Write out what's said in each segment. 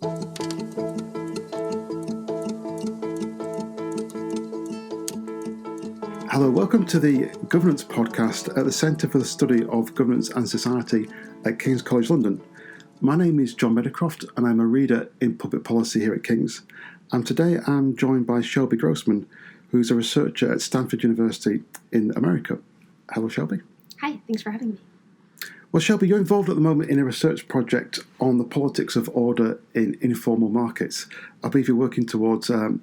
Hello, welcome to the Governance Podcast at the Centre for the Study of Governance and Society at King's College London. My name is John Meadowcroft and I'm a reader in public policy here at King's. And today I'm joined by Shelby Grossman, who's a researcher at Stanford University in America. Hello, Shelby. Hi, thanks for having me. Well, Shelby, you're involved at the moment in a research project on the politics of order in informal markets. I believe you're working towards a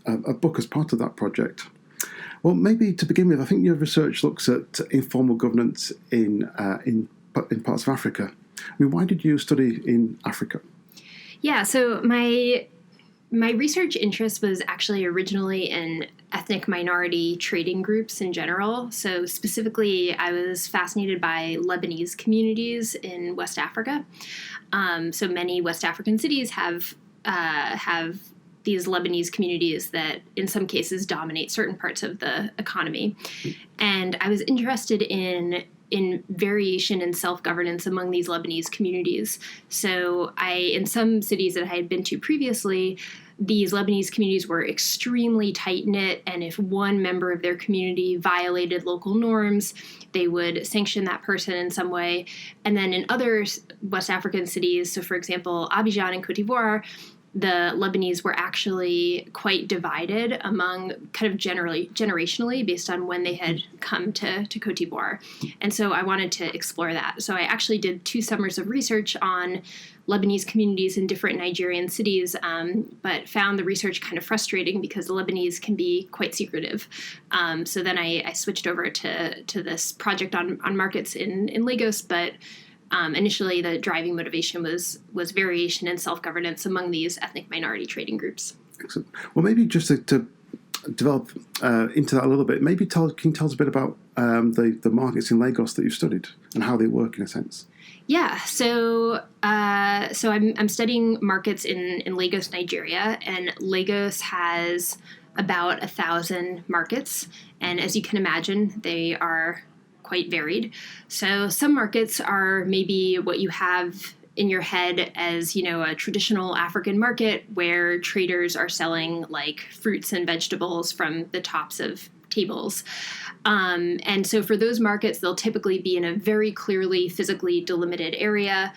book as part of that project. Well, maybe to begin with, I think your research looks at informal governance in parts of Africa. I mean, why did you study in Africa? Yeah, so my research interest was actually originally in ethnic minority trading groups in general. So specifically, I was fascinated by Lebanese communities in West Africa. So many West African cities have these Lebanese communities that in some cases dominate certain parts of the economy. And I was interested in variation in self-governance among these Lebanese communities. So in some cities that I had been to previously, these Lebanese communities were extremely tight-knit, and if one member of their community violated local norms, they would sanction that person in some way. And then in other West African cities, so for example, Abidjan in Cote d'Ivoire, the Lebanese were actually quite divided among kind of generationally based on when they had come to Cote d'Ivoire. And so I wanted to explore that. So I actually did 2 summers of research on Lebanese communities in different Nigerian cities, but found the research kind of frustrating because the Lebanese can be quite secretive. So then I switched over to this project on markets in Lagos, but initially, the driving motivation was variation in self-governance among these ethnic minority trading groups. Excellent. Well, maybe just to develop into that a little bit, maybe can you tell us a bit about the markets in Lagos that you've studied and how they work in a sense? Yeah, so I'm studying markets in Lagos, Nigeria, and Lagos has about 1,000 markets, and as you can imagine, they are quite varied. So some markets are maybe what you have in your head as, a traditional African market where traders are selling like fruits and vegetables from the tops of tables. And so for those markets, they'll typically be in a very clearly physically delimited area.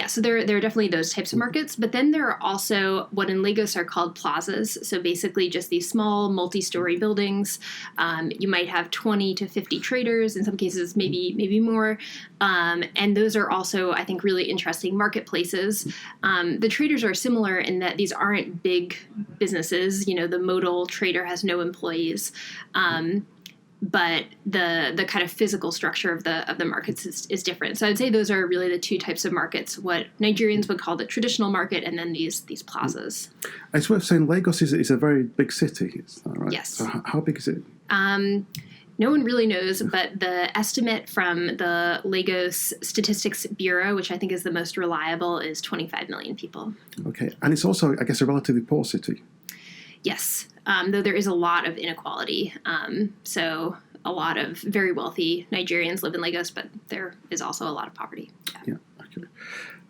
So there are definitely those types of markets, but then there are also what in Lagos are called plazas. So basically just these small multi-story buildings. You might have 20 to 50 traders, in some cases maybe more. And those are also, I think, really interesting marketplaces. The traders are similar in that these aren't big businesses. The modal trader has no employees. But the kind of physical structure of the markets is different. So I'd say those are really the 2 types of markets, what Nigerians would call the traditional market, and then these plazas. It's worth saying Lagos is a very big city, is that right? Yes. So how big is it? No one really knows, but the estimate from the Lagos Statistics Bureau, which I think is the most reliable, is 25 million people. Okay, and it's also, I guess, a relatively poor city. Yes, though there is a lot of inequality. So a lot of very wealthy Nigerians live in Lagos, but there is also a lot of poverty. Yeah, okay.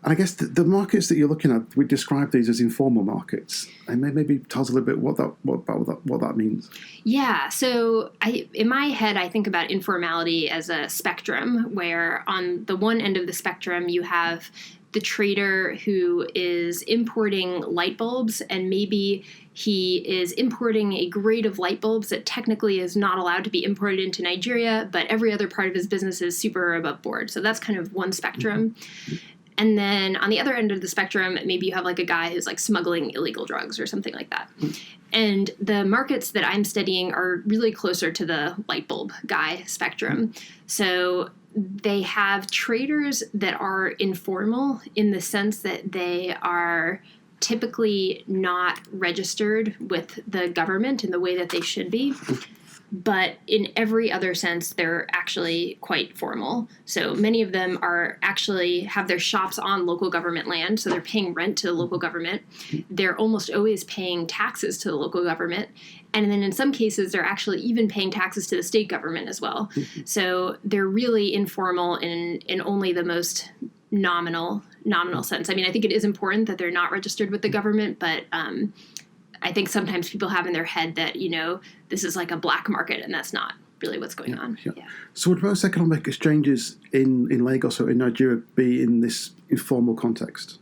And I guess the markets that you're looking at, we describe these as informal markets. And maybe tell us a little bit what that means. Yeah, so in my head, I think about informality as a spectrum, where on the one end of the spectrum, you have the trader who is importing light bulbs, and maybe he is importing a grade of light bulbs that technically is not allowed to be imported into Nigeria, but every other part of his business is super above board. So that's kind of one spectrum. Mm-hmm. And then on the other end of the spectrum, maybe you have like a guy who's like smuggling illegal drugs or something like that. Mm-hmm. And the markets that I'm studying are really closer to the light bulb guy spectrum. So they have traders that are informal in the sense that they are typically not registered with the government in the way that they should be. But in every other sense, they're actually quite formal. So many of them are actually have their shops on local government land, so they're paying rent to the local government. They're almost always paying taxes to the local government. And then in some cases, they're actually even paying taxes to the state government as well. So they're really informal in only the most nominal nominal sense. I mean, I think it is important that they're not registered with the government, but I think sometimes people have in their head that, this is like a black market, and that's not really what's going on. Yeah. So would most economic exchanges in Lagos or in Nigeria be in this informal context?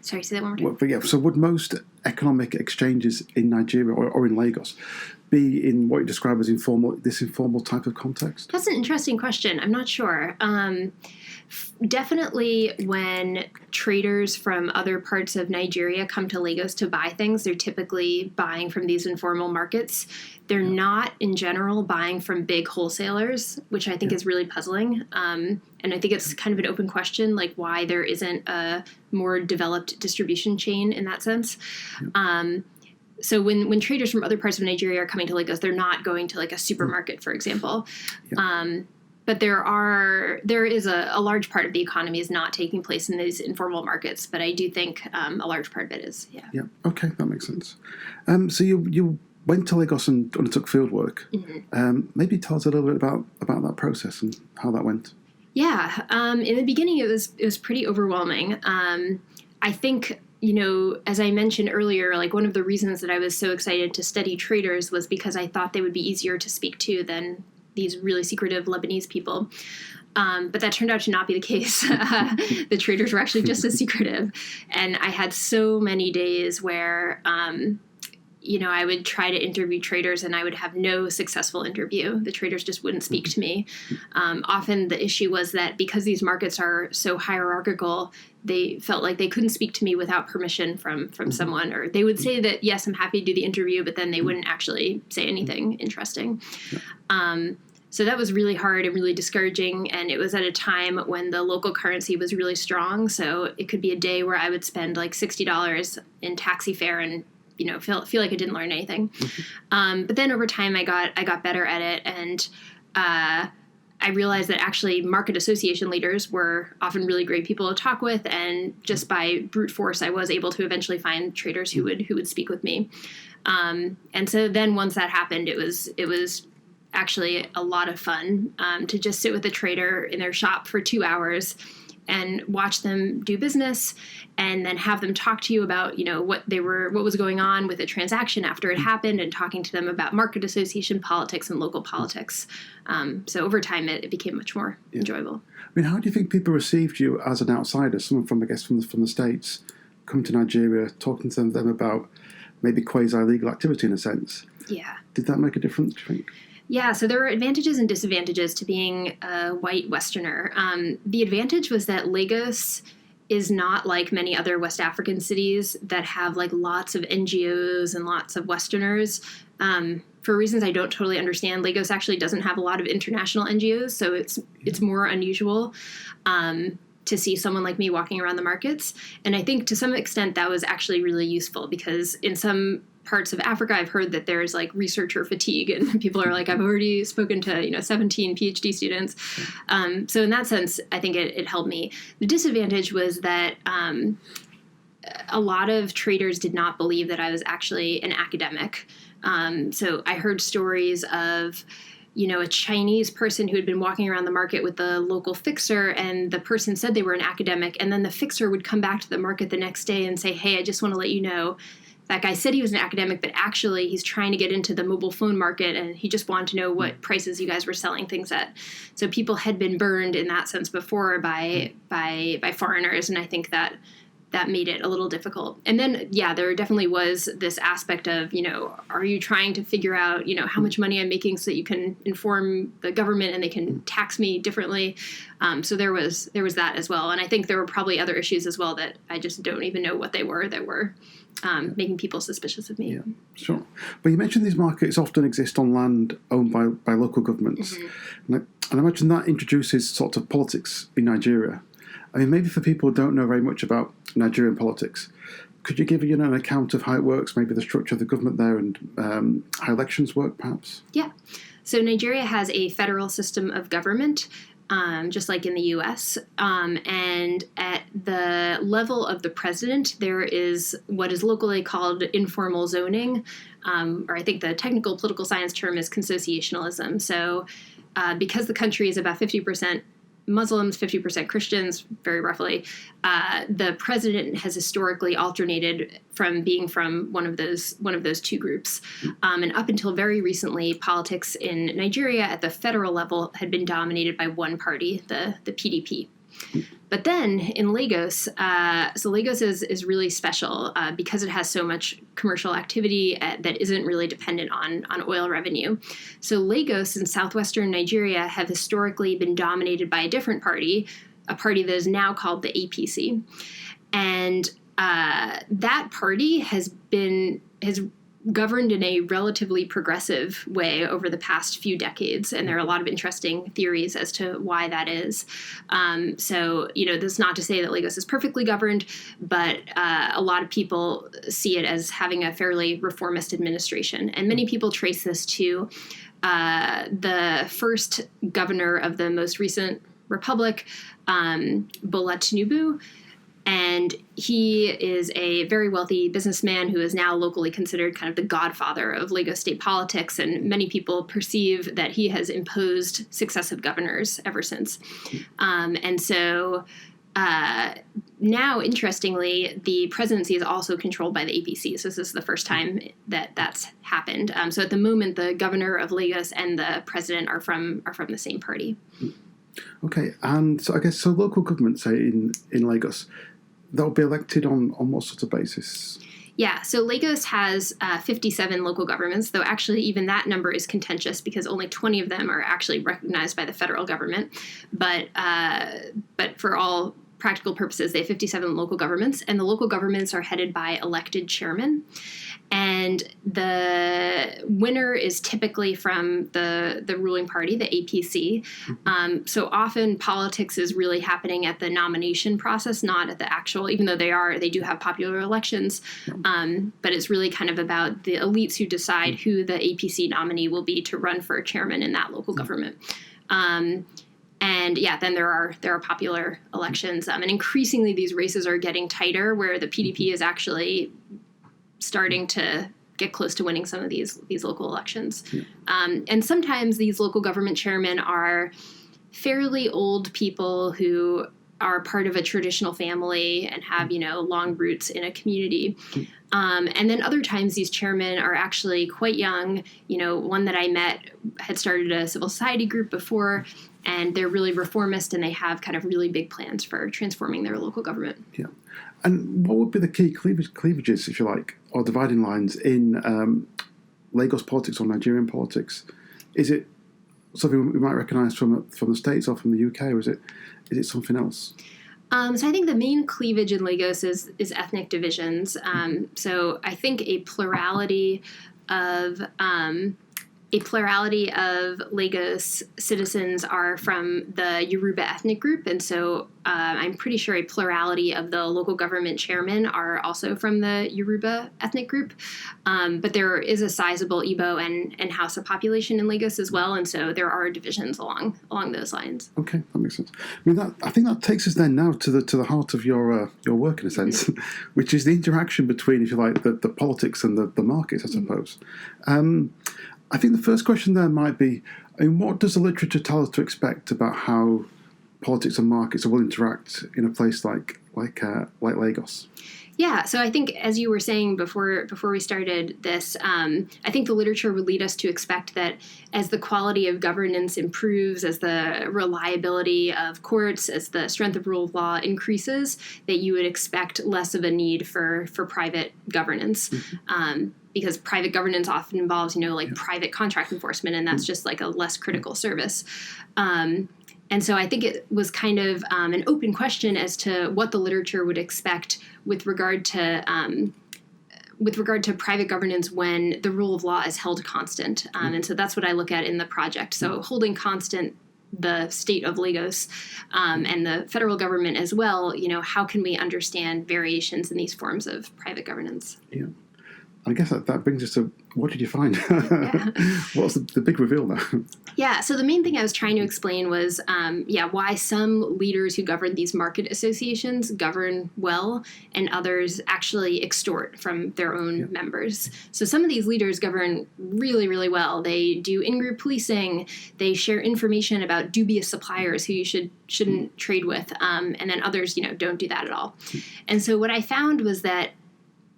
Sorry, say that one more time. So would most economic exchanges in Nigeria or in Lagos be in what you describe as this informal type of context? That's an interesting question. I'm not sure. Definitely when traders from other parts of Nigeria come to Lagos to buy things, they're typically buying from these informal markets. They're not, in general, buying from big wholesalers, which I think is really puzzling. And I think it's kind of an open question, like why there isn't a more developed distribution chain in that sense. So when traders from other parts of Nigeria are coming to Lagos, they're not going to like a supermarket, for example. But there is a large part of the economy is not taking place in these informal markets. But I do think a large part of it is, Yeah. Okay, that makes sense. So you went to Lagos and undertook fieldwork. Maybe tell us a little bit about that process and how that went. Yeah. In the beginning, it was pretty overwhelming. I think, as I mentioned earlier, like one of the reasons that I was so excited to study traders was because I thought they would be easier to speak to than these really secretive Lebanese people. But that turned out to not be the case. The traders were actually just as secretive. And I had so many days where, I would try to interview traders and I would have no successful interview. The traders just wouldn't speak to me. Often the issue was that because these markets are so hierarchical, they felt like they couldn't speak to me without permission from someone, or they would say that, yes, I'm happy to do the interview, but then they wouldn't actually say anything interesting. So that was really hard and really discouraging. And it was at a time when the local currency was really strong. So it could be a day where I would spend like $60 in taxi fare and feel like I didn't learn anything. But then over time I got better at it, and I realized that actually market association leaders were often really great people to talk with, and just by brute force I was able to eventually find traders who would speak with me. And so then once that happened, it was actually a lot of fun to just sit with a trader in their shop for 2 hours and watch them do business, and then have them talk to you about, what was going on with a transaction after it happened, and talking to them about market association politics and local politics. So over time, it became much more enjoyable. I mean, how do you think people received you as an outsider, someone from the States, come to Nigeria, talking to them about maybe quasi-legal activity in a sense? Yeah. Did that make a difference, do you think? Yeah, so there were advantages and disadvantages to being a white Westerner. The advantage was that Lagos is not like many other West African cities that have like lots of NGOs and lots of Westerners. For reasons I don't totally understand, Lagos actually doesn't have a lot of international NGOs, so it's more unusual to see someone like me walking around the markets. And I think to some extent that was actually really useful, because in some parts of Africa, I've heard that there's like researcher fatigue, and people are like, I've already spoken to 17 PhD students. So in that sense, I think it helped me. The disadvantage was that a lot of traders did not believe that I was actually an academic. So I heard stories of a Chinese person who had been walking around the market with the local fixer, and the person said they were an academic, and then the fixer would come back to the market the next day and say, hey, I just want to let you know that guy said he was an academic, but actually he's trying to get into the mobile phone market, and he just wanted to know what prices you guys were selling things at. So people had been burned in that sense before by foreigners, and I think that made it a little difficult. And then, there definitely was this aspect of, are you trying to figure out, how much money I'm making so that you can inform the government and they can tax me differently. So there was that as well. And I think there were probably other issues as well that I just don't even know what they were that were making people suspicious of me. Yeah, sure. But you mentioned these markets often exist on land owned by local governments. And I imagine that introduces sort of politics in Nigeria. I mean, maybe for people who don't know very much about Nigerian politics, could you give an account of how it works, maybe the structure of the government there, and how elections work, perhaps? Yeah. So Nigeria has a federal system of government, just like in the U.S. And at the level of the president, there is what is locally called informal zoning, or I think the technical political science term is consociationalism. So because the country is about 50% Muslims, 50% Christians, very roughly. The president has historically alternated from being from one of those two groups. And up until very recently, politics in Nigeria at the federal level had been dominated by one party, the PDP. But then in Lagos, so Lagos is really special because it has so much commercial activity that isn't really dependent on oil revenue. So Lagos and southwestern Nigeria have historically been dominated by a different party, a party that is now called the APC. And that party has governed in a relatively progressive way over the past few decades, and there are a lot of interesting theories as to why that is. So, this is not to say that Lagos is perfectly governed, but a lot of people see it as having a fairly reformist administration, and many people trace this to the first governor of the most recent republic, Bola Tinubu. And he is a very wealthy businessman who is now locally considered kind of the godfather of Lagos state politics. And many people perceive that he has imposed successive governors ever since. And so now, interestingly, the presidency is also controlled by the APC. So this is the first time that that's happened. So at the moment, the governor of Lagos and the president are from the same party. Okay. And so I guess local government, say in Lagos, they'll be elected on what sort of basis? Yeah, so Lagos has 57 local governments, though actually even that number is contentious because only 20 of them are actually recognized by the federal government. But for all practical purposes, they have 57 local governments, and the local governments are headed by elected chairmen. And the winner is typically from the ruling party, the APC. So often politics is really happening at the nomination process, not at the actual, even though they do have popular elections. But it's really kind of about the elites who decide who the APC nominee will be to run for chairman in that local government. And yeah, then there are popular elections. And increasingly these races are getting tighter where the PDP is actually starting to get close to winning some of these local elections. And sometimes these local government chairmen are fairly old people who are part of a traditional family and have, long roots in a community. And then other times these chairmen are actually quite young. One that I met had started a civil society group before, and they're really reformist and they have kind of really big plans for transforming their local government. Yeah. And what would be the key cleavages, if you like, or dividing lines in Lagos politics or Nigerian politics? Is it something we might recognise from the States or from the UK, or is it something else? So I think the main cleavage in Lagos is ethnic divisions. So I think a plurality of Lagos citizens are from the Yoruba ethnic group, and so I'm pretty sure a plurality of the local government chairmen are also from the Yoruba ethnic group. But there is a sizable Igbo and Hausa population in Lagos as well, and so there are divisions along those lines. Okay, that makes sense. I think that takes us then now to the heart of your work in a sense, which is the interaction between, if you like, the politics and the markets, I suppose. I think the first question there might be, what does the literature tell us to expect about how politics and markets will interact in a place like Lagos? Yeah, so I think, as you were saying before we started this, I think the literature would lead us to expect that as the quality of governance improves, as the reliability of courts, as the strength of rule of law increases, that you would expect less of a need for private governance. Because private governance often involves, private contract enforcement, and that's just like a less critical service. And so I think it was kind of an open question as to what the literature would expect with regard to private governance when the rule of law is held constant. And so that's what I look at in the project. So holding constant the state of Lagos and the federal government as well, how can we understand variations in these forms of private governance? Yeah. I guess that brings us to, what did you find? What's the big reveal now? Yeah, so the main thing I was trying to explain was, why some leaders who govern these market associations govern well and others actually extort from their own members. So some of these leaders govern really, really well. They do in-group policing. They share information about dubious suppliers who you shouldn't trade with. And then others, don't do that at all. And so what I found was that,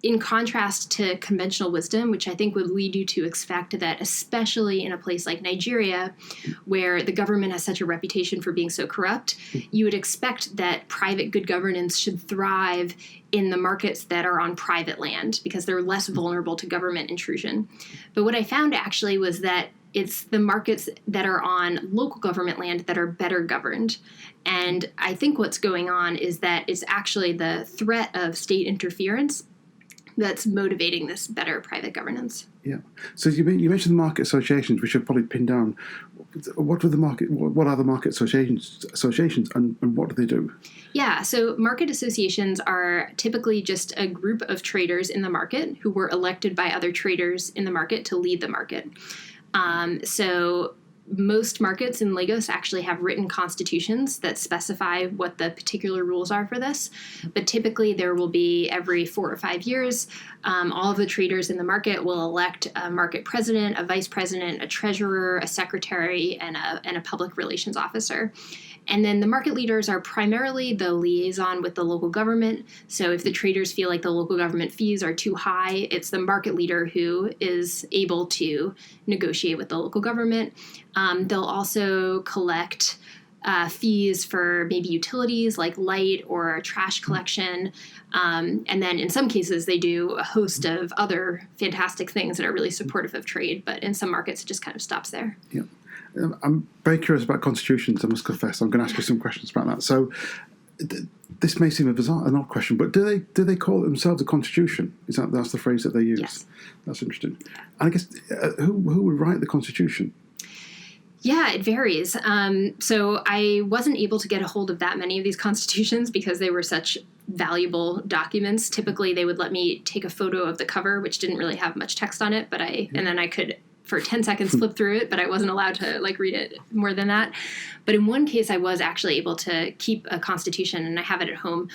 in contrast to conventional wisdom, which I think would lead you to expect that, especially in a place like Nigeria, where the government has such a reputation for being so corrupt, you would expect that private good governance should thrive in the markets that are on private land because they're less vulnerable to government intrusion. But what I found actually was that it's the markets that are on local government land that are better governed. And I think what's going on is that it's actually the threat of state interference that's motivating this better private governance. Yeah. So you mentioned the market associations. We should probably pin down what are the market associations, and what do they do? Yeah. So market associations are typically just a group of traders in the market who were elected by other traders in the market to lead the market. So most markets in Lagos actually have written constitutions that specify what the particular rules are for this. But typically there will be, every 4 or 5 years, all of the traders in the market will elect a market president, a vice president, a treasurer, a secretary, and a public relations officer. And then the market leaders are primarily the liaison with the local government. So if the traders feel like the local government fees are too high, it's the market leader who is able to negotiate with the local government. They'll also collect fees for maybe utilities like light or trash collection. And then in some cases, they do a host of other fantastic things that are really supportive of trade. But in some markets, it just kind of stops there. Yeah. I'm very curious about constitutions, I must confess. I'm going to ask you some questions about that. So this may seem an odd question, but do they call it themselves a constitution? That's the phrase that they use? Yes. That's interesting. And I guess who would write the constitution? Yeah, it varies. So I wasn't able to get a hold of that many of these constitutions because they were such valuable documents. Typically, they would let me take a photo of the cover, which didn't really have much text on it, and then I could, for 10 seconds, flip through it, but I wasn't allowed to read it more than that. But in one case, I was actually able to keep a constitution, and I have it at home.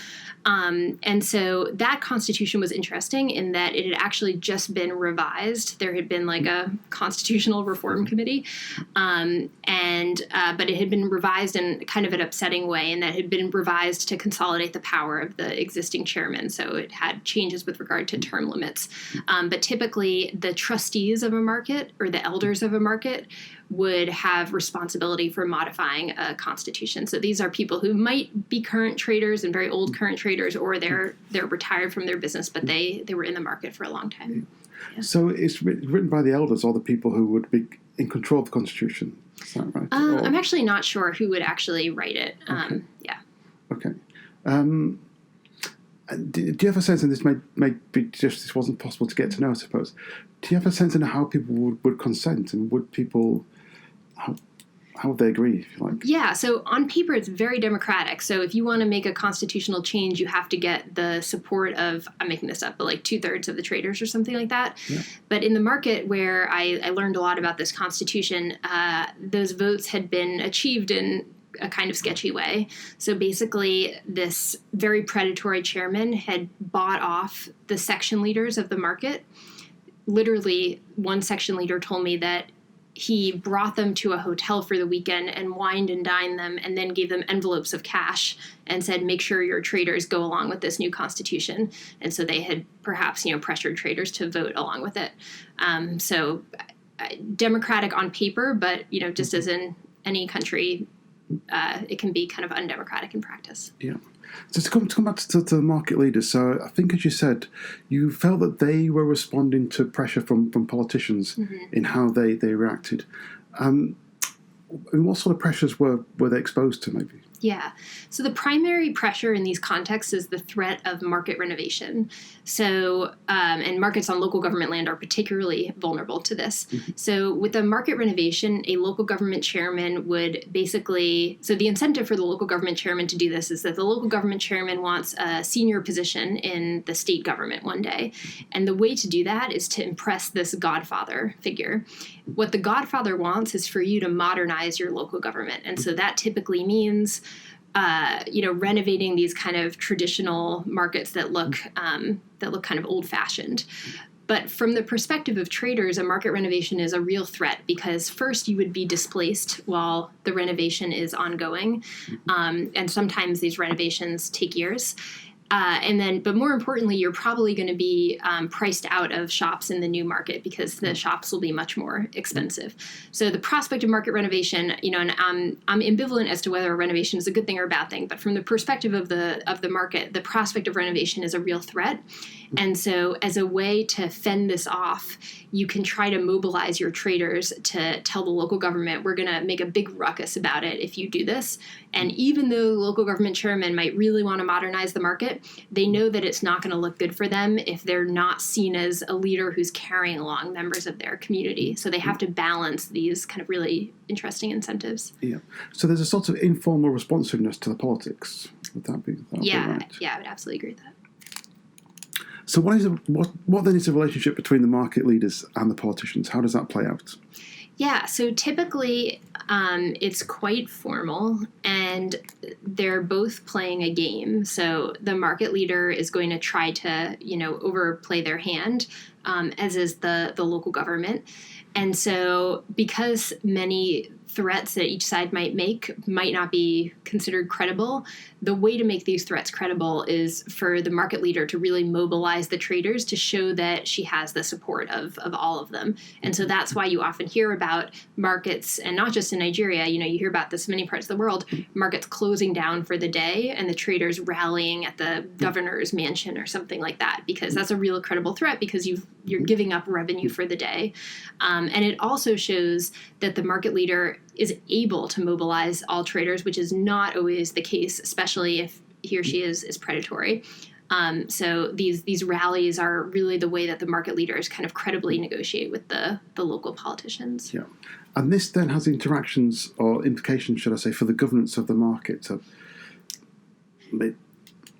And so that constitution was interesting in that it had actually just been revised. There had been a constitutional reform committee, but it had been revised in kind of an upsetting way, and that had been revised to consolidate the power of the existing chairman. So it had changes with regard to term limits. But typically, the trustees of a market or the elders of a market would have responsibility for modifying a constitution. So these are people who might be current traders and very old current traders, or they're retired from their business, but they were in the market for a long time. Yeah. So it's written by the elders, or the people who would be in control of the constitution. Is that right? I'm actually not sure who would actually write it. Okay. Yeah. Okay. Do you have a sense, and this may be just this wasn't possible to get to know, I suppose. Do you have a sense in how people would consent, and would people how would they agree, if you like? Yeah, so on paper it's very democratic. So if you want to make a constitutional change, you have to get the support of, I'm making this up, but 2/3 of the traders or something like that. Yeah. But in the market where I learned a lot about this constitution, those votes had been achieved in a kind of sketchy way. So basically, this very predatory chairman had bought off the section leaders of the market. Literally, one section leader told me that he brought them to a hotel for the weekend and wined and dined them, and then gave them envelopes of cash and said, make sure your traders go along with this new constitution. And so they had perhaps, pressured traders to vote along with it. So democratic on paper, but, just as in any country, it can be kind of undemocratic in practice. Yeah. So to come back to the market leaders, so I think, as you said, you felt that they were responding to pressure from politicians in how they reacted. What sort of pressures were they exposed to, maybe? Yeah. So the primary pressure in these contexts is the threat of market renovation. So, and markets on local government land are particularly vulnerable to this. So with a market renovation, a local government chairman would basically, so the incentive for the local government chairman to do this is that the local government chairman wants a senior position in the state government one day. And the way to do that is to impress this godfather figure. What the godfather wants is for you to modernize your local government. And so that typically means renovating these kind of traditional markets that look kind of old-fashioned. But from the perspective of traders, a market renovation is a real threat because first you would be displaced while the renovation is ongoing, and sometimes these renovations take years. But more importantly, you're probably going to be priced out of shops in the new market because the shops will be much more expensive. So the prospect of market renovation, and I'm ambivalent as to whether a renovation is a good thing or a bad thing. But from the perspective of the market, the prospect of renovation is a real threat. And so as a way to fend this off, you can try to mobilize your traders to tell the local government, we're going to make a big ruckus about it if you do this. And even though the local government chairman might really want to modernize the market, they know that it's not going to look good for them if they're not seen as a leader who's carrying along members of their community. So they have to balance these kind of really interesting incentives. Yeah. So there's a sort of informal responsiveness to the politics. Would that be right? Yeah, I would absolutely agree with that. So what then is the relationship between the market leaders and the politicians? How does that play out? Yeah, so typically it's quite formal, and they're both playing a game. So the market leader is going to try to, overplay their hand, as is the local government. And so because many threats that each side might make might not be considered credible, the way to make these threats credible is for the market leader to really mobilize the traders to show that she has the support of all of them. And so that's why you often hear about markets, and not just in Nigeria, you hear about this in many parts of the world, markets closing down for the day and the traders rallying at the governor's mansion or something like that, because that's a real credible threat because you're giving up revenue for the day. And it also shows that the market leader is able to mobilize all traders, which is not always the case, especially if he or she is predatory. So these rallies are really the way that the market leaders kind of credibly negotiate with the local politicians. Yeah. And this then has interactions or implications, should I say, for the governance of the market. So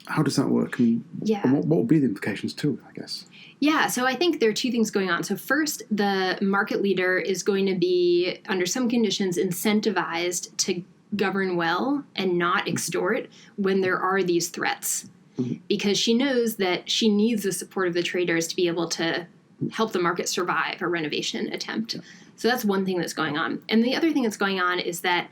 how does that work? And what will be the implications too, I guess? Yeah, so I think there are two things going on. So first, the market leader is going to be, under some conditions, incentivized to govern well and not extort when there are these threats, because she knows that she needs the support of the traders to be able to help the market survive a renovation attempt. Yeah. So that's one thing that's going on. And the other thing that's going on is that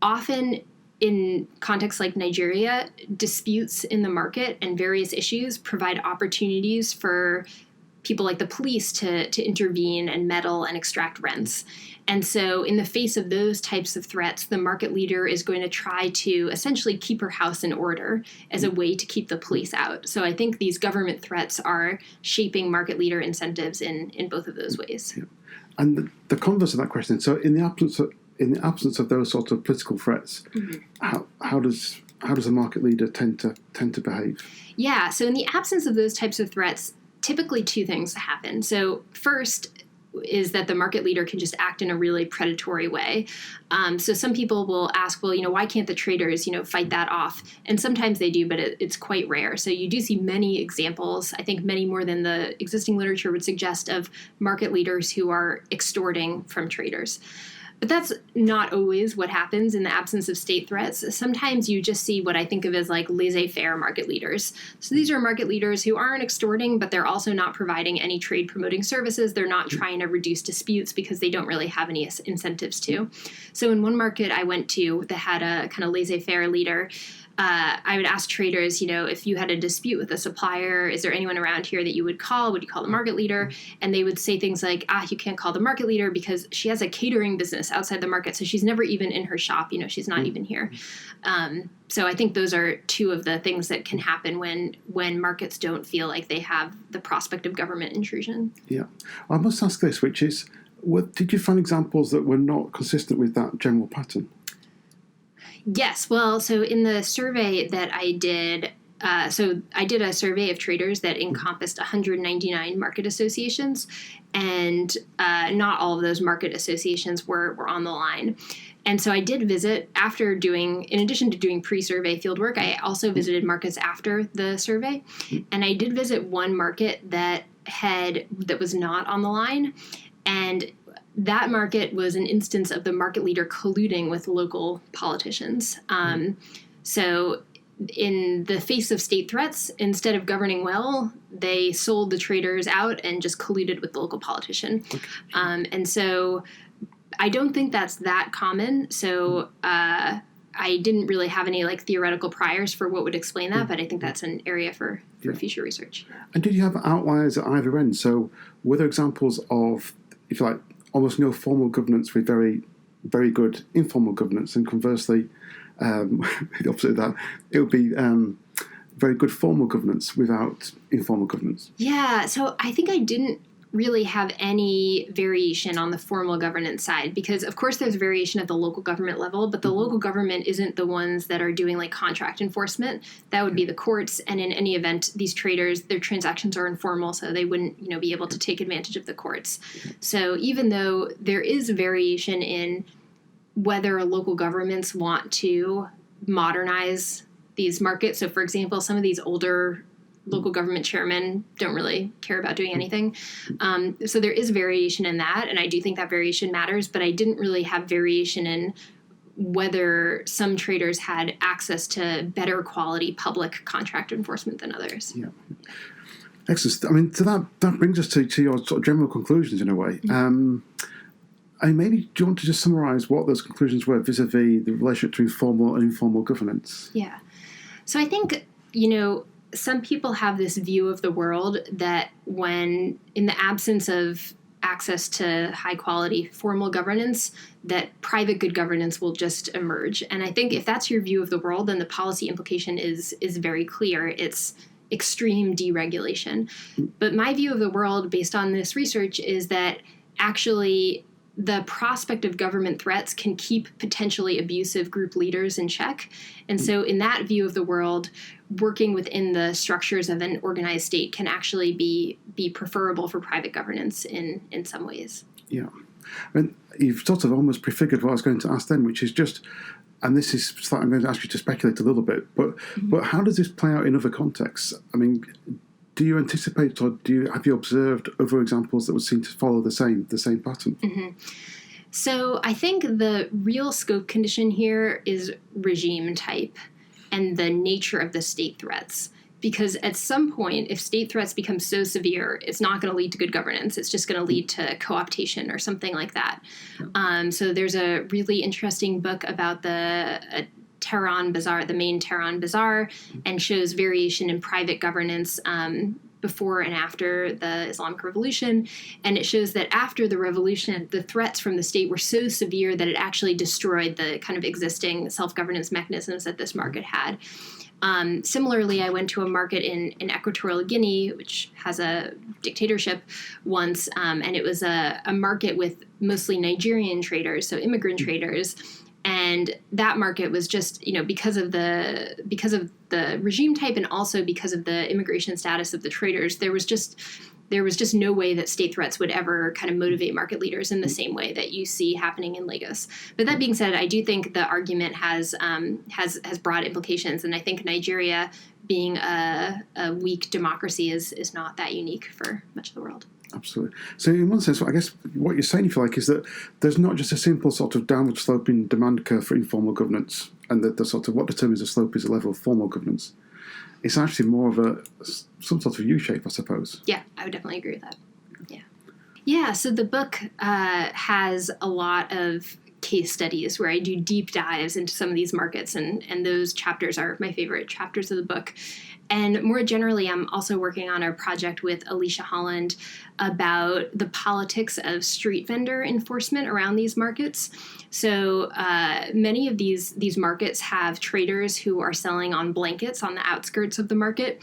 often in contexts like Nigeria, disputes in the market and various issues provide opportunities for people like the police to intervene and meddle and extract rents. And so in the face of those types of threats, the market leader is going to try to essentially keep her house in order as a way to keep the police out. So I think these government threats are shaping market leader incentives in both of those ways. Yeah. And the converse of that question, so in the absence of those sorts of political threats, how does a market leader tend to behave? Yeah, so in the absence of those types of threats, typically two things happen. So first is that the market leader can just act in a really predatory way. So some people will ask, well, why can't the traders, fight that off? And sometimes they do, but it's quite rare. So you do see many examples, I think many more than the existing literature would suggest, of market leaders who are extorting from traders. But that's not always what happens in the absence of state threats. Sometimes you just see what I think of as like laissez-faire market leaders. So these are market leaders who aren't extorting, but they're also not providing any trade promoting services. They're not trying to reduce disputes because they don't really have any incentives to. So in one market I went to that had a kind of laissez-faire leader, I would ask traders, if you had a dispute with a supplier, is there anyone around here that you would call? Would you call the market leader? And they would say things like, you can't call the market leader because she has a catering business outside the market, so she's never even in her shop. She's not even here. So I think those are two of the things that can happen when markets don't feel like they have the prospect of government intrusion. Yeah. I must ask this, which is, did you find examples that were not consistent with that general pattern? Yes. Well, so in the survey that I did, so I did a survey of traders that encompassed 199 market associations, and not all of those market associations were on the line. And so I did visit after doing, in addition to doing pre-survey fieldwork, I also visited markets after the survey. And I did visit one market that was not on the line. And that market was an instance of the market leader colluding with local politicians. So in the face of state threats, instead of governing well, they sold the traders out and just colluded with the local politician. And so I don't think that's that common. So I didn't really have any theoretical priors for what would explain that, but I think that's an area for future research. And did you have outliers at either end? So were there examples of, if you like, almost no formal governance with very, very good informal governance, and conversely, the opposite of that, it would be very good formal governance without informal governance? Yeah, so I think I didn't really have any variation on the formal governance side, because of course there's variation at the local government level, but the local government isn't the ones that are doing contract enforcement. That would be the courts, and in any event, these traders, their transactions are informal, so they wouldn't be able to take advantage of the courts. So even though there is variation in whether local governments want to modernize these markets, so for example, some of these older local government chairmen don't really care about doing anything. So there is variation in that, and I do think that variation matters, but I didn't really have variation in whether some traders had access to better quality public contract enforcement than others. Yeah. Excellent. I mean, so that brings us to your sort of general conclusions in a way. And maybe do you want to just summarize what those conclusions were vis-a-vis the relationship between formal and informal governance? Yeah. So I think, some people have this view of the world that when, in the absence of access to high quality formal governance, that private good governance will just emerge. And I think if that's your view of the world, then the policy implication is very clear. It's extreme deregulation. But my view of the world based on this research is that actually the prospect of government threats can keep potentially abusive group leaders in check. And so in that view of the world, working within the structures of an organized state can actually be preferable for private governance in some ways. Yeah. I mean, you've sort of almost prefigured what I was going to ask then, which is just, and this is something I'm going to ask you to speculate a little bit, but how does this play out in other contexts? I mean, do you anticipate, or have you observed other examples that would seem to follow the same pattern? Mm-hmm. So I think the real scope condition here is regime type and the nature of the state threats. Because at some point, if state threats become so severe, it's not going to lead to good governance. It's just going to lead to co-optation or something like that. So there's a really interesting book about the Tehran Bazaar, the main Tehran Bazaar, and shows variation in private governance before and after the Islamic Revolution. And it shows that after the revolution, the threats from the state were so severe that it actually destroyed the kind of existing self-governance mechanisms that this market had. Similarly, I went to a market in Equatorial Guinea, which has a dictatorship once, and it was a market with mostly Nigerian traders, so immigrant traders. And that market was just, because of the regime type and also because of the immigration status of the traders, there was just no way that state threats would ever kind of motivate market leaders in the same way that you see happening in Lagos. But that being said, I do think the argument has broad implications, and I think Nigeria, being a weak democracy, is not that unique for much of the world. Absolutely. So in one sense, I guess what you're saying, if you like, is that there's not just a simple sort of downward sloping demand curve for informal governance, and that the sort of what determines the slope is the level of formal governance. It's actually more of some sort of U-shape, I suppose. Yeah, I would definitely agree with that. Yeah. So the book has a lot of case studies where I do deep dives into some of these markets, and those chapters are my favorite chapters of the book. And more generally, I'm also working on a project with Alicia Holland about the politics of street vendor enforcement around these markets. So many of these markets have traders who are selling on blankets on the outskirts of the market.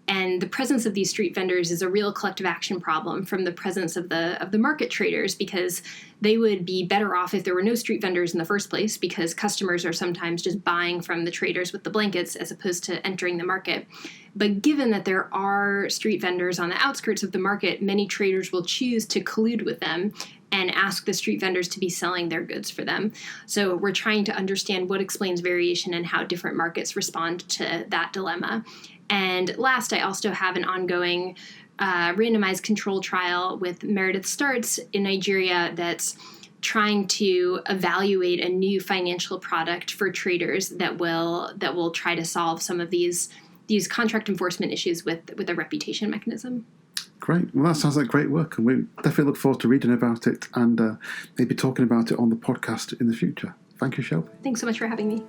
And the presence of these street vendors is a real collective action problem from the presence of the market traders, because they would be better off if there were no street vendors in the first place, because customers are sometimes just buying from the traders with the blankets as opposed to entering the market. But given that there are street vendors on the outskirts of the market, many traders will choose to collude with them and ask the street vendors to be selling their goods for them. So we're trying to understand what explains variation and how different markets respond to that dilemma. And last, I also have an ongoing randomized control trial with Meredith Starts in Nigeria that's trying to evaluate a new financial product for traders that will try to solve some of these contract enforcement issues with a reputation mechanism. Great. Well, that sounds like great work, and we definitely look forward to reading about it and maybe talking about it on the podcast in the future. Thank you, Shelby. Thanks so much for having me.